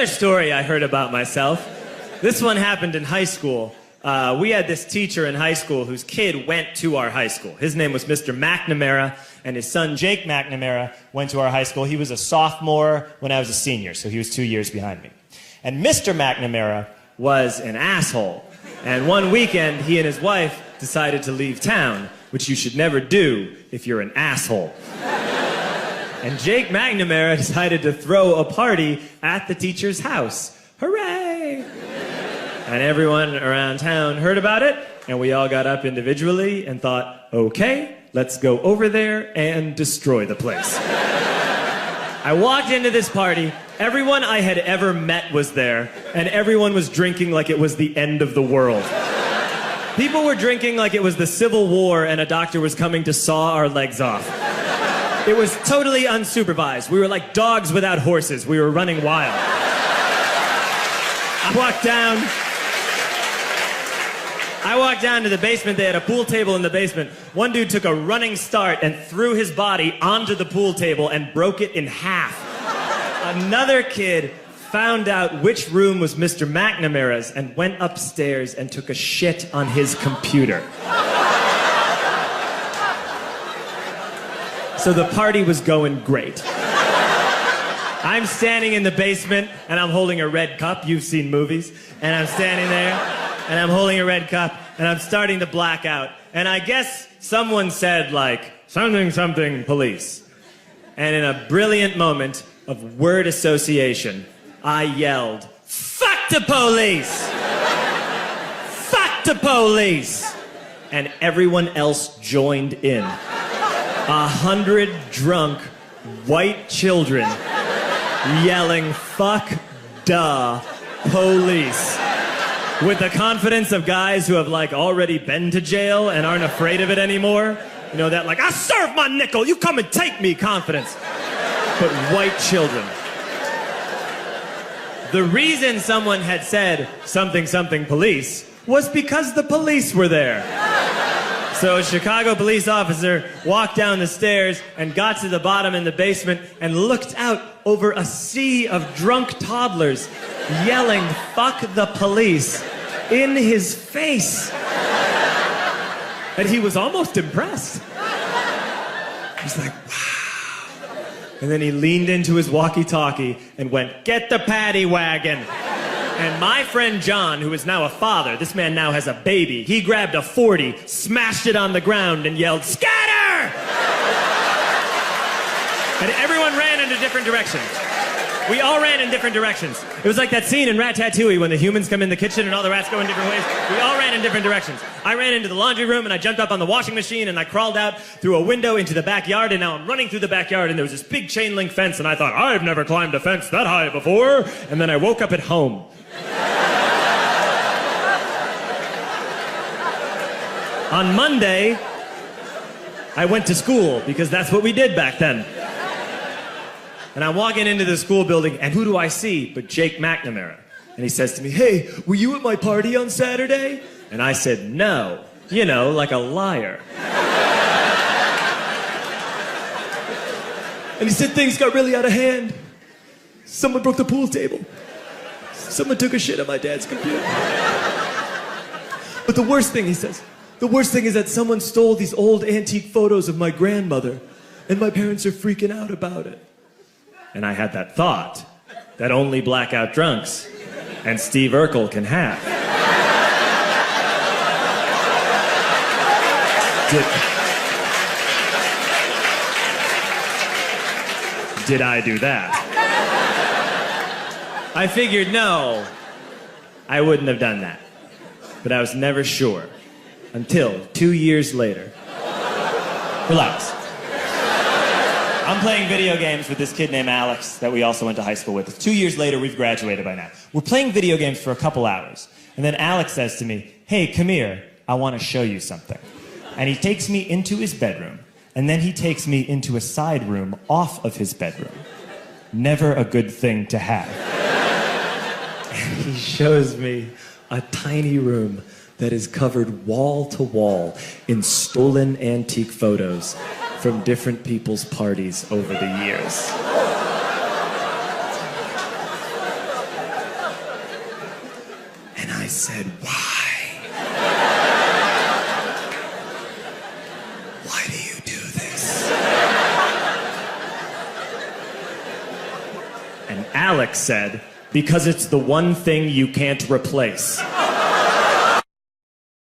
story I heard about myself. This one happened in high school. We had this teacher in high school whose kid went to our high school. His name was Mr. McNamara, and his son Jake McNamara went to our high school. He was a sophomore when I was a senior, so he was 2 years behind me. And Mr. McNamara was an asshole. And one weekend, he and his wife decided to leave town, which you should never do if you're an asshole. And Jake McNamara decided to throw a party at the teacher's house. Hooray! And everyone around town heard about it, and we all got up individually and thought, okay, let's go over there and destroy the place. I walked into this party, everyone I had ever met was there, and everyone was drinking like it was the end of the world. People were drinking like it was the Civil War and a doctor was coming to saw our legs off. It was totally unsupervised. We were like dogs without horses. We were running wild. I walked down to the basement. They had a pool table in the basement. One dude took a running start and threw his body onto the pool table and broke it in half. Another kid found out which room was Mr. McNamara's and went upstairs and took a shit on his computer. So the party was going great. I'm standing in the basement and I'm holding a red cup. You've seen movies. And I'm standing there and I'm holding a red cup and I'm starting to black out. And I guess someone said like, something, something, police. And in a brilliant moment of word association, I yelled, fuck the police! Fuck the police! And everyone else joined in. 100 drunk white children yelling, fuck the police. With the confidence of guys who have like already been to jail and aren't afraid of it anymore. You know, that like, I serve my nickel, you come and take me confidence. But white children. The reason someone had said something, something, police was because the police were there. So a Chicago police officer walked down the stairs and got to the bottom in the basement and looked out over a sea of drunk toddlers yelling, fuck the police, in his face. And he was almost impressed. He's like, wow. And then he leaned into his walkie-talkie and went, get the paddy wagon. And my friend John, who is now a father, this man now has a baby, he grabbed a 40, smashed it on the ground, and yelled, scatter! And everyone ran into different directions. We all ran in different directions. It was like that scene in Ratatouille when the humans come in the kitchen and all the rats go in different ways. We all ran in different directions. I ran into the laundry room and I jumped up on the washing machine and I crawled out through a window into the backyard, and now I'm running through the backyard and there was this big chain link fence and I thought, I've never climbed a fence that high before. And then I woke up at home. On Monday, I went to school because that's what we did back then. And I'm walking into the school building, and who do I see but Jake McNamara? And he says to me, hey, were you at my party on Saturday? And I said, no. You know, like a liar. And he said, things got really out of hand. Someone broke the pool table. Someone took a shit on my dad's computer. But the worst thing, he says, the worst thing is that someone stole these old antique photos of my grandmother, and my parents are freaking out about it. And I had that thought that only blackout drunks and Steve Urkel can have. Did I do that? I figured, no, I wouldn't have done that. But I was never sure. Until 2 years later. Relax. I'm playing video games with this kid named Alex that we also went to high school with. 2 years later, we've graduated by now. We're playing video games for a couple hours. And then Alex says to me, hey, come here, I want to show you something. And he takes me into his bedroom. And then he takes me into a side room off of his bedroom. Never a good thing to have. And he shows me a tiny room that is covered wall to wall in stolen antique photos from different people's parties over the years. said, "Why? Why do you do this?" And Alex said, "Because it's the one thing you can't replace."